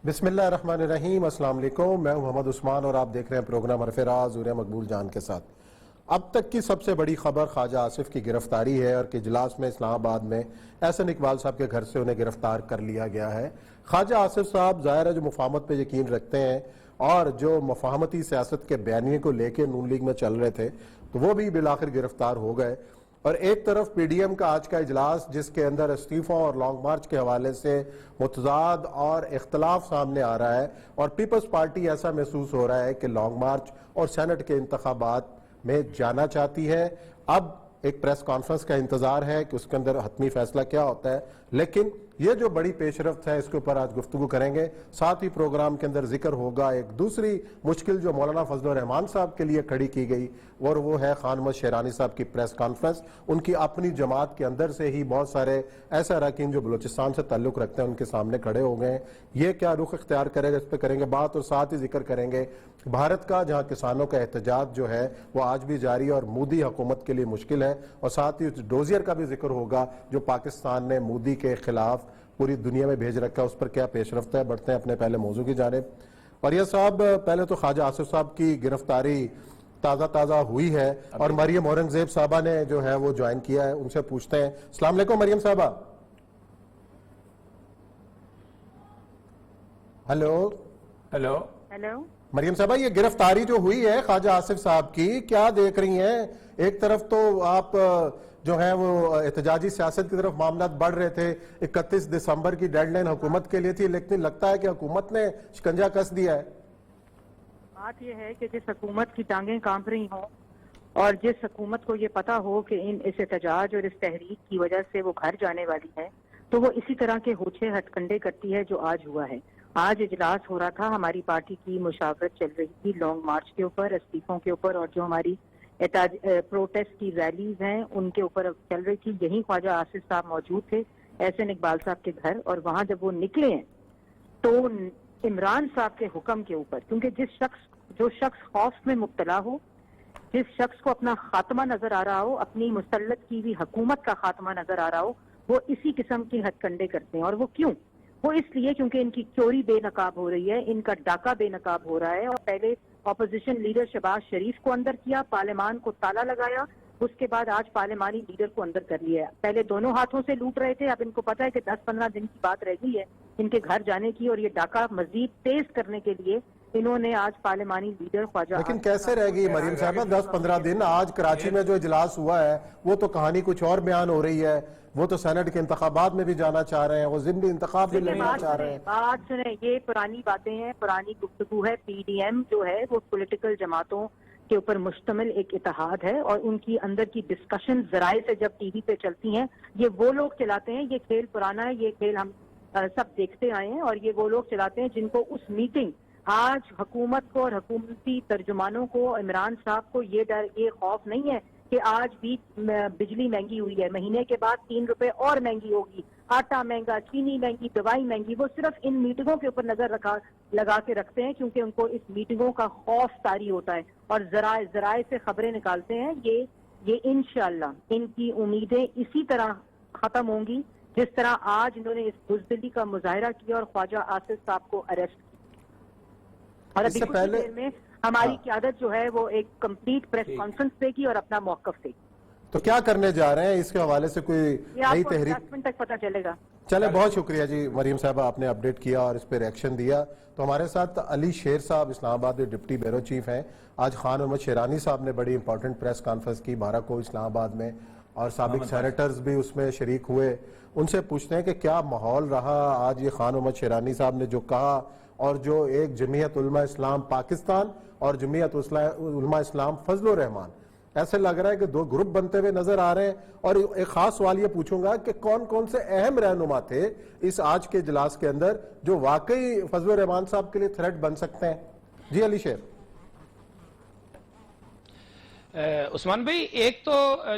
بسم اللہ الرحمن الرحیم۔ السلام علیکم، میں ہوں محمد عثمان اور آپ دیکھ رہے ہیں پروگرام حرف راز زوریہ مقبول جان کے ساتھ۔ اب تک کی سب سے بڑی خبر خواجہ آصف کی گرفتاری ہے اور کہ اجلاس میں اسلام آباد میں احسن اقبال صاحب کے گھر سے انہیں گرفتار کر لیا گیا ہے۔ خواجہ آصف صاحب ظاہر ہے جو مفاہمت پہ یقین رکھتے ہیں اور جو مفاہمتی سیاست کے بیانیے کو لے کے نون لیگ میں چل رہے تھے تو وہ بھی بالآخر گرفتار ہو گئے۔ اور ایک طرف پی ڈی ایم کا آج کا اجلاس جس کے اندر استعفوں اور لانگ مارچ کے حوالے سے متضاد اور اختلاف سامنے آ رہا ہے، اور پیپلز پارٹی ایسا محسوس ہو رہا ہے کہ لانگ مارچ اور سینٹ کے انتخابات میں جانا چاہتی ہے۔ اب ایک پریس کانفرنس کا انتظار ہے کہ اس کے اندر حتمی فیصلہ کیا ہوتا ہے، لیکن یہ جو بڑی پیش رفت ہے اس کے اوپر آج گفتگو کریں گے۔ ساتھ ہی پروگرام کے اندر ذکر ہوگا ایک دوسری مشکل جو مولانا فضل الرحمان صاحب کے لیے کھڑی کی گئی، اور وہ ہے خان محمد شیرانی صاحب کی پریس کانفرنس۔ ان کی اپنی جماعت کے اندر سے ہی بہت سارے ایسے اراکین جو بلوچستان سے تعلق رکھتے ہیں ان کے سامنے کھڑے ہو گئے ہیں۔ یہ کیا رخ اختیار کرے گا، اس پہ کریں گے بات، اور ساتھ ہی ذکر کریں گے بھارت کا جہاں کسانوں کا احتجاج جو ہے وہ آج بھی جاری ہے اور مودی حکومت کے لیے مشکل ہے، اور ساتھ ہی ڈوزیئر کا بھی ذکر ہوگا جو پاکستان نے مودی کے خلاف پوری دنیا میں بھیج رکھا ہے، اس پر کیا پیش رفت ہے۔ بڑھتے ہیں اپنے پہلے موضوع کی جانب۔ اور یہ صاحب پہلے تو خواجہ آصف صاحب کی گرفتاری تازہ ہوئی ہے اور مریم اورنگزیب صاحبہ نے جو ہے وہ جوائن کیا ہے، ان سے پوچھتے ہیں۔ السلام علیکم مریم صاحبہ۔ ہیلو مریم صاحبہ، یہ گرفتاری جو ہوئی ہے خواجہ آصف صاحب کی، کیا دیکھ رہی ہیں؟ ایک طرف تو آپ جو ہیں وہ احتجاجی سیاست کی طرف معاملات بڑھ رہے تھے، 31 دسمبر کی ڈیڈ لائن حکومت کے لیے تھی، لیکن لگتا ہے کہ حکومت نے شکنجہ کس دیا ہے۔ بات یہ ہے کہ جس حکومت کی ٹانگیں کانپ رہی ہوں اور جس حکومت کو یہ پتا ہو کہ اس احتجاج اور اس تحریک کی وجہ سے وہ گھر جانے والی ہے، تو وہ اسی طرح کے ہوچے ہتھ کنڈے کرتی ہے جو آج ہوا ہے۔ آج اجلاس ہو رہا تھا، ہماری پارٹی کی مشاورت چل رہی تھی لانگ مارچ کے اوپر، استعفوں کے اوپر، اور جو ہماری پروٹیسٹ کی ریلیز ہیں ان کے اوپر چل رہی تھی۔ یہیں خواجہ آصف صاحب موجود تھے احسن اقبال صاحب کے گھر، اور وہاں جب وہ نکلے ہیں تو عمران صاحب کے حکم کے اوپر، کیونکہ جو شخص خوف میں مبتلا ہو، جس شخص کو اپنا خاتمہ نظر آ رہا ہو، اپنی مسلط کی ہوئی حکومت کا خاتمہ نظر آ رہا ہو، وہ اسی قسم کے ہتھ کنڈے کرتے ہیں۔ اور وہ کیوں؟ وہ اس لیے کیونکہ ان کی چوری بے نقاب ہو رہی ہے، ان کا ڈاکہ بے نقاب ہو رہا ہے، اور پہلے اپوزیشن لیڈر شہباز شریف کو اندر کیا، پارلیمان کو تالا لگایا، اس کے بعد آج پارلیمانی لیڈر کو اندر کر لیا ہے۔ پہلے دونوں ہاتھوں سے لوٹ رہے تھے، اب ان کو پتا ہے کہ 10-15 دن کی بات رہ گئی ہے ان کے گھر جانے کی، اور یہ ڈاکہ مزید تیز کرنے کے لیے انہوں نے آج پارلیمانی لیڈر خواجہ، لیکن کیسے رہ گئی مریم صاحبہ 10-15 دن؟ آج کراچی میں جو اجلاس ہوا ہے وہ تو کہانی کچھ اور بیان ہو رہی ہے، وہ تو سینٹ کے انتخابات میں بھی جانا چاہ رہے ہیں، وہ ضمنی انتخاب بھی لڑنا چاہ رہے ہیں۔ بات سنیں، یہ پرانی باتیں ہیں، پرانی گفتگو ہے۔ پی ڈی ایم جو ہے وہ پولیٹیکل جماعتوں کے اوپر مشتمل ایک اتحاد ہے، اور ان کی اندر کی ڈسکشن ذرائع سے جب ٹی وی پہ چلتی ہیں، یہ وہ لوگ چلاتے ہیں، یہ کھیل پرانا ہے، یہ کھیل ہم سب دیکھتے آئے ہیں، اور یہ وہ لوگ چلاتے ہیں جن کو اس میٹنگ، آج حکومت کو اور حکومتی ترجمانوں کو، عمران صاحب کو یہ ڈر، یہ خوف نہیں ہے کہ آج بھی بجلی مہنگی ہوئی ہے، مہینے کے بعد 3 روپے اور مہنگی ہوگی، آٹا مہنگا، چینی مہنگی، دوائی مہنگی۔ وہ صرف ان میٹنگوں کے اوپر نظر لگا کے رکھتے ہیں کیونکہ ان کو اس میٹنگوں کا خوف طاری ہوتا ہے، اور ذرائع سے خبریں نکالتے ہیں۔ یہ انشاءاللہ ان کی امیدیں اسی طرح ختم ہوں گی جس طرح آج انہوں نے اس بزدلی کا مظاہرہ کیا اور خواجہ آصف صاحب کو اریسٹ کیا۔ اور ابھی کچھ دیر میں ہماری قیادت جو ہے وہ ایک کمپلیٹ پریس کانفرنس دے گی اور اپنا موقف دے گی۔ تو کیا کرنے جا رہے ہیں اس کے حوالے سے؟ کوئی نئی تحریک؟ 10 منٹ تک پتہ چلے گا۔ چلے، بہت شکریہ جی مریم صاحبہ، آپ نے اپڈیٹ کیا اور اس پہ ریاکشن دیا۔ تو ہمارے ساتھ علی شیر صاحب اسلام آباد میں ڈپٹی بیورو چیف ہیں۔ آج خان محمد شیرانی صاحب نے بڑی امپورٹنٹ پریس کانفرنس کی 12 کو اسلام آباد میں، اور سابق سینیٹرز بھی اس میں شریک ہوئے۔ ان سے پوچھتے ہیں کہ کیا ماحول رہا آج یہ خان محمد شیرانی صاحب نے جو کہا، اور جو ایک جمعیت علماء اسلام پاکستان اور جمعیت علماء اسلام فضل الرحمان، ایسے لگ رہا ہے کہ دو گروپ بنتے ہوئے نظر آ رہے ہیں۔ اور ایک خاص سوال یہ پوچھوں گا کہ کون کون سے اہم رہنما تھے اس آج کے اجلاس کے اندر جو واقعی فضل الرحمان صاحب کے لیے تھریٹ بن سکتے ہیں؟ جی علی شیر۔ عثمان بھائی، ایک تو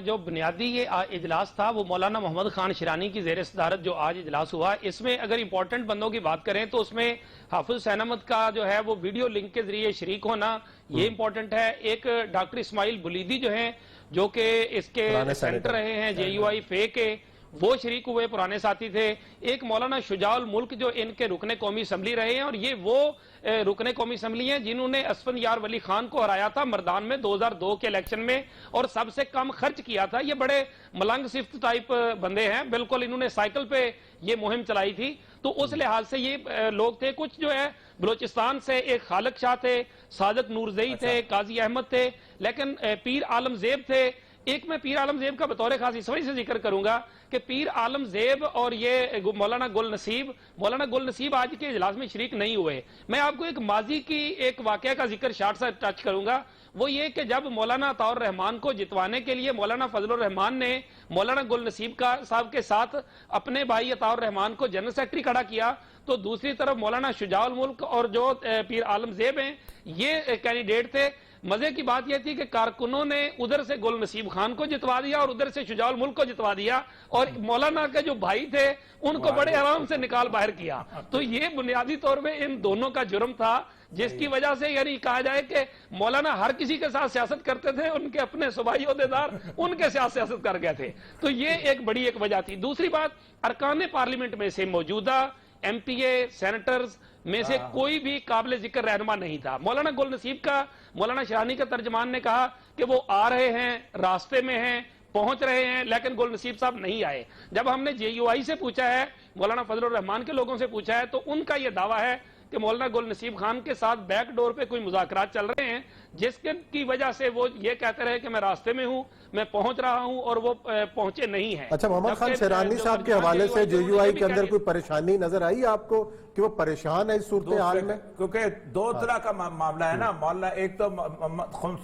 جو بنیادی یہ اجلاس تھا وہ مولانا محمد خان شیرانی کی زیر صدارت جو آج اجلاس ہوا، اس میں اگر امپورٹنٹ بندوں کی بات کریں تو اس میں حافظ حسین احمد کا جو ہے وہ ویڈیو لنک کے ذریعے شریک ہونا یہ امپورٹنٹ ہے۔ ایک ڈاکٹر اسماعیل بلیدی جو ہیں، جو کہ اس کے سینٹر رہے ہیں جے یو آئی فے کے، وہ شریک ہوئے، پرانے ساتھی تھے. ایک مولانا شجاع الملک جو ان کے رکن قومی اسمبلی رہے ہیں، اور یہ وہ رکن قومی اسمبلی ہیں جنہوں نے اسفند یار ولی خان کو ہرایا تھا مردان میں 2002 کے الیکشن میں، اور سب سے کم خرچ کیا تھا. یہ بڑے ملنگ صفت ٹائپ بندے ہیں، بالکل انہوں نے سائیکل پہ یہ مہم چلائی تھی. تو اس لحاظ سے یہ لوگ تھے. کچھ جو ہے بلوچستان سے ایک خالق شاہ تھے، صادق نورزئی تھے، قاضی احمد تھے، لیکن پیر عالم زیب تھے. ایک میں پیر عالم زیب کا بطور خاص اس وجہ سے ذکر کروں گا کہ پیر عالم زیب اور یہ مولانا گل نصیب آج کے اجلاس میں شریک نہیں ہوئے. میں آپ کو ایک ماضی کی ایک واقعہ کا ذکر شارٹ سا ٹچ کروں گا. وہ یہ کہ جب مولانا عطاء الرحمان کو جتوانے کے لیے مولانا فضل الرحمان نے مولانا گل نصیب صاحب کے ساتھ اپنے بھائی عطاء الرحمان کو جنرل سیکرٹری کھڑا کیا، تو دوسری طرف مولانا شجاع الملک اور جو پیر عالم زیب ہیں یہ کینڈیڈیٹ تھے. مزے کی بات یہ تھی کہ کارکنوں نے ادھر سے گل نصیب خان کو جتوا دیا اور ادھر سے شجاع الملک کو جتوا دیا، اور مولانا کے جو بھائی تھے ان کو بڑے آرام سے نکال باہر کیا. تو یہ بنیادی طور پہ ان دونوں کا جرم تھا، جس کی وجہ سے یعنی کہا جائے کہ مولانا ہر کسی کے ساتھ سیاست کرتے تھے، ان کے اپنے صوبائی عہدیدار ان کے ساتھ سیاست کر گئے تھے. تو یہ ایک بڑی ایک وجہ تھی. دوسری بات، ارکان پارلیمنٹ میں سے موجودہ ایم پی اے سینیٹرز میں سے کوئی بھی قابل ذکر رہنما نہیں تھا. مولانا گل نصیب کا مولانا شرانی کا ترجمان نے کہا کہ وہ آ رہے ہیں، راستے میں ہیں، پہنچ رہے ہیں، لیکن گل نصیب صاحب نہیں آئے. جب ہم نے جے یو آئی سے پوچھا ہے، مولانا فضل الرحمان کے لوگوں سے پوچھا ہے، تو ان کا یہ دعویٰ ہے کہ مولانا گل نصیب خان کے ساتھ بیک ڈور پہ کوئی مذاکرات چل رہے ہیں، جس کی وجہ سے وہ یہ کہتے رہے کہ میں راستے میں ہوں، میں پہنچ رہا ہوں، اور وہ پہنچے نہیں ہیں. اچھا، محمد خان شیرانی صاحب کے حوالے سے جے یو آئی کے اندر کوئی پریشانی نظر آئی آپ کو کہ وہ پریشان ہے اس صورتحال میں؟ کیونکہ دو طرح کا معاملہ ہے نا مولانا. ایک تو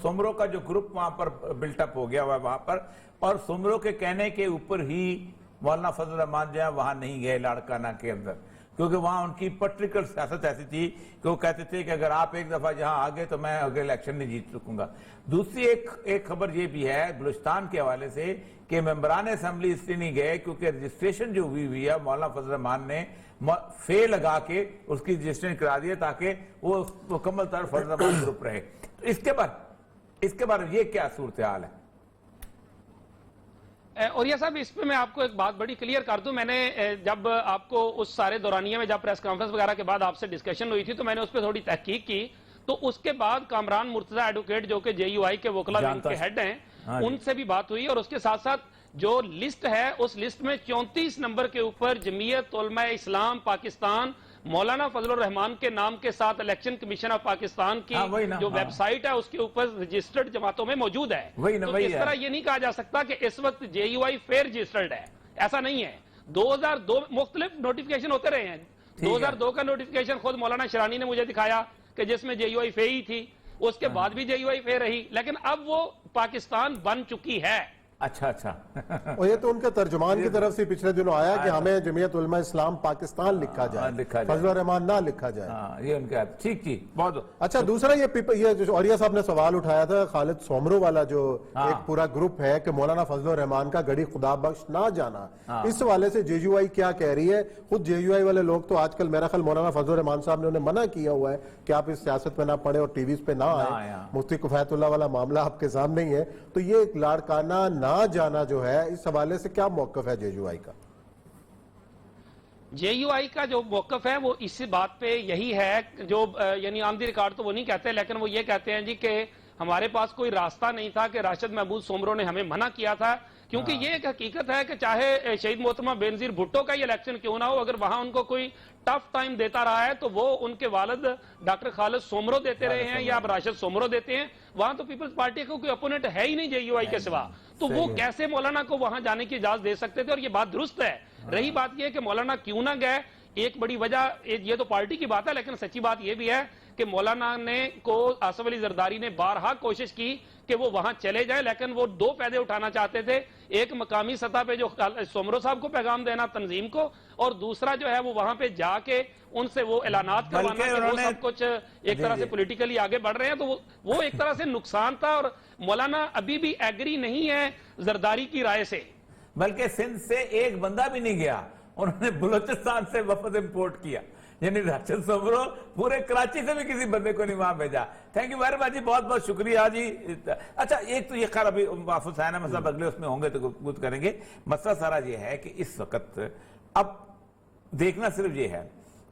سمرو کا جو گروپ وہاں پر بلٹ اپ ہو گیا ہوا وہاں پر، اور سمرو کے کہنے کے اوپر ہی مولانا فضل الرحمان جو ہے وہاں نہیں گئے لاڑکانہ کے اندر، کیونکہ وہاں ان کی پرٹیکولر سیاست ایسی تھی کہ وہ کہتے تھے کہ اگر آپ ایک دفعہ جہاں آگے تو میں اگلے الیکشن نہیں جیت سکوں گا. دوسری ایک خبر یہ بھی ہے بلوچستان کے حوالے سے کہ ممبران اسمبلی اس لیے نہیں گئے کیونکہ رجسٹریشن جو ہوئی ہے مولانا فضل الرحمان نے فے لگا کے اس کی رجسٹریشن کرا دیا تاکہ وہ مکمل طور فضل الرحمان گروپ رہے. تو اس کے بعد یہ کیا صورتحال ہے؟ اور یہ صاحب اس پہ میں آپ کو ایک بات بڑی کلیئر کر دوں. میں نے جب آپ کو اس سارے دورانیے میں جب پریس کانفرنس وغیرہ کے بعد آپ سے ڈسکشن ہوئی تھی تو میں نے اس پہ تھوڑی تحقیق کی. تو اس کے بعد کامران مرتضی ایڈوکیٹ جو کہ جے یو آئی کے وکلا ونگ کے ہیڈ ہیں، ان سے بھی بات ہوئی، اور اس کے ساتھ ساتھ جو لسٹ ہے اس لسٹ میں 34 نمبر کے اوپر جمعیت علماء اسلام پاکستان مولانا فضل الرحمان کے نام کے ساتھ الیکشن کمیشن آف پاکستان کی جو ویب سائٹ ہے اس کے اوپر رجسٹرڈ جماعتوں میں موجود ہے. تو اس طرح یہ نہیں کہا جا سکتا کہ اس وقت جے یو آئی فیئر رجسٹرڈ ہے، ایسا نہیں ہے. 2002 مختلف نوٹیفیکیشن ہوتے رہے ہیں. 2002 کا نوٹیفیکیشن خود مولانا شرانی نے مجھے دکھایا کہ جس میں جے یو آئی فے ہی تھی، اس کے بعد بھی جے یو آئی فے رہی، لیکن اب وہ پاکستان بن چکی ہے. اچھا اور یہ تو ان کے ترجمان کی طرف سے پچھلے دنوں آیا کہ ہمیں جمعیت علماء اسلام پاکستان لکھا جائے، فضل الرحمان نہ لکھا جائے. یہ ان کا ٹھیک بہت اچھا. دوسرا یہ اوریہ صاحب نے سوال اٹھایا تھا خالد سومرو والا جو ایک پورا گروپ ہے کہ مولانا فضل الرحمان کا گڑی خدا بخش نہ جانا، اس حوالے سے جے یو آئی کیا کہہ رہی ہے؟ خود جے یو آئی والے لوگ تو آج کل میرا خیال مولانا فضل الرحمان صاحب نے انہیں منع کیا ہوا ہے کہ آپ اس سیاست میں نہ پڑھیں اور ٹی ویز پہ نہ آئیں. مفتی کفایت اللہ والا معاملہ آپ کے سامنے ہی ہے. تو یہ ایک لاڑکانہ نہ جانا جو ہے، اس حوالے سے کیا موقف ہے جے یو آئی کا؟ جے یو آئی کا جو موقف ہے وہ اس بات پہ یہی ہے جو یعنی آمدی ریکارڈ تو وہ نہیں کہتے، لیکن وہ یہ کہتے ہیں جی کہ ہمارے پاس کوئی راستہ نہیں تھا کہ راشد محمود سومرو نے ہمیں منع کیا تھا، کیونکہ یہ ایک حقیقت ہے کہ چاہے شہید محترمہ بینظیر بھٹو کا یہ الیکشن کیوں نہ ہو، اگر وہاں ان کو کوئی ٹف ٹائم دیتا رہا ہے تو وہ ان کے والد ڈاکٹر خالد سومرو دیتے رہے ہیں یا اب راشد سومرو دیتے ہیں. وہاں تو پیپلز پارٹی کو کوئی اپوننٹ ہے ہی نہیں جے یو آئی کے سوا، تو وہ کیسے مولانا کو وہاں جانے کی اجازت دے سکتے تھے؟ اور یہ بات درست ہے. رہی بات یہ کہ مولانا کیوں نہ گئے، ایک بڑی وجہ یہ تو پارٹی کی بات ہے، لیکن سچی بات یہ بھی ہے کہ مولانا کو آصف علی زرداری نے بارہا کوشش کی کہ وہ وہاں چلے جائیں، لیکن وہ دو فائدے اٹھانا چاہتے تھے. ایک مقامی سطح پہ جو سومرو صاحب کو پیغام دینا تنظیم کو، اور دوسرا جو ہے وہ وہاں پہ جا کے ان سے وہ اعلانات کروانا کہ وہ سب کچھ ایک طرح سے پولیٹیکلی آگے بڑھ رہے ہیں. تو وہ ایک طرح سے نقصان تھا، اور مولانا ابھی بھی ایگری نہیں ہے زرداری کی رائے سے. بلکہ سندھ سے ایک بندہ بھی نہیں گیا، انہوں نے بلوچستان سے وفد امپورٹ کیا. یعنی راشد سمرو پورے کراچی سے بھی کسی بندے کو نہیں وہاں بھیجا. تھینک یو ویری مچ جی, بہت بہت شکریہ جی. اچھا ایک تو یہ خیر ابھی حافظ حسین احمد صاحب اگلے اس میں ہوں گے تو گفتگو کریں گے. مسئلہ سارا یہ ہے کہ اس وقت اب دیکھنا صرف یہ ہے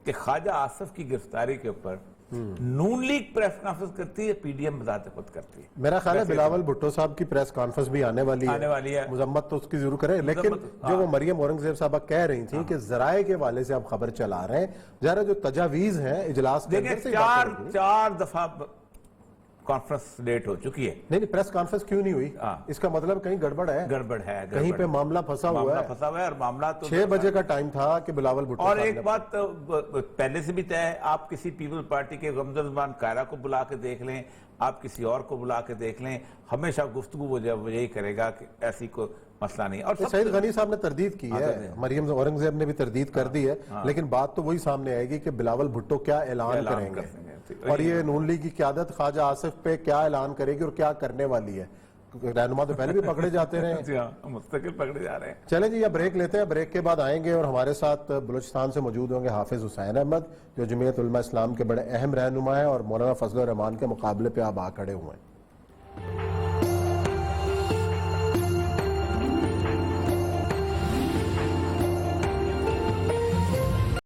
کہ خواجہ آصف کی گرفتاری کے اوپر نون لیگ پریس کانفرنس کرتی ہے, پی ڈی ایم بذات خود کرتی ہے. میرا خیال ہے بلاول بھٹو صاحب کی پریس کانفرنس بھی آنے والی ہے, مذمت تو اس کی ضرور کریں, لیکن جو وہ مریم اورنگزیب صاحبہ کہہ رہی تھیں کہ ذرائع کے والے سے آپ خبر چلا رہے ہیں, ظاہر جو تجاویز ہیں اجلاس کے اندر سے چار دفعہ کانفرنس لیٹ ہو چکی ہے. نہیں پریس کانفرنس کیوں نہیں ہوئی, اس کا مطلب کہیں گڑبڑ ہے, کہیں پہ معاملہ پھنسا ہوا ہے. اور معاملہ تو 6 بجے کا ٹائم تھا کہ بلاول بھٹو. اور ایک بات پہلے سے بھی طے ہے, آپ کسی پیپل پارٹی کے غمزہ زبان قائرہ کو بلا کے دیکھ لیں, آپ کسی اور کو بلا کے دیکھ لیں, ہمیشہ گفتگو وہ یہی کرے گا کہ ایسی کوئی مسئلہ نہیں. اور سعید غنی صاحب نے تردید کی ہے, مریم اورنگزیب نے بھی تردید کر دی ہے, لیکن بات تو وہی سامنے آئے گی کہ بلاول بھٹو کیا اعلان کریں گے, اور یہ نون لیگ کی قیادت خواجہ آصف پہ کیا اعلان کرے گی اور کیا کرنے والی ہے. رہنما تو پہلے بھی پکڑے جاتے رہے ہیں, مستقل پکڑے جا رہے ہیں. چلیں جی, یہ بریک لیتے ہیں, بریک کے بعد آئیں گے اور ہمارے ساتھ بلوچستان سے موجود ہوں گے حافظ حسین احمد, جو جمعیت علماء اسلام کے بڑے اہم رہنما ہیں اور مولانا فضل الرحمان کے مقابلے پہ آپ آ کھڑے ہوئے ہیں.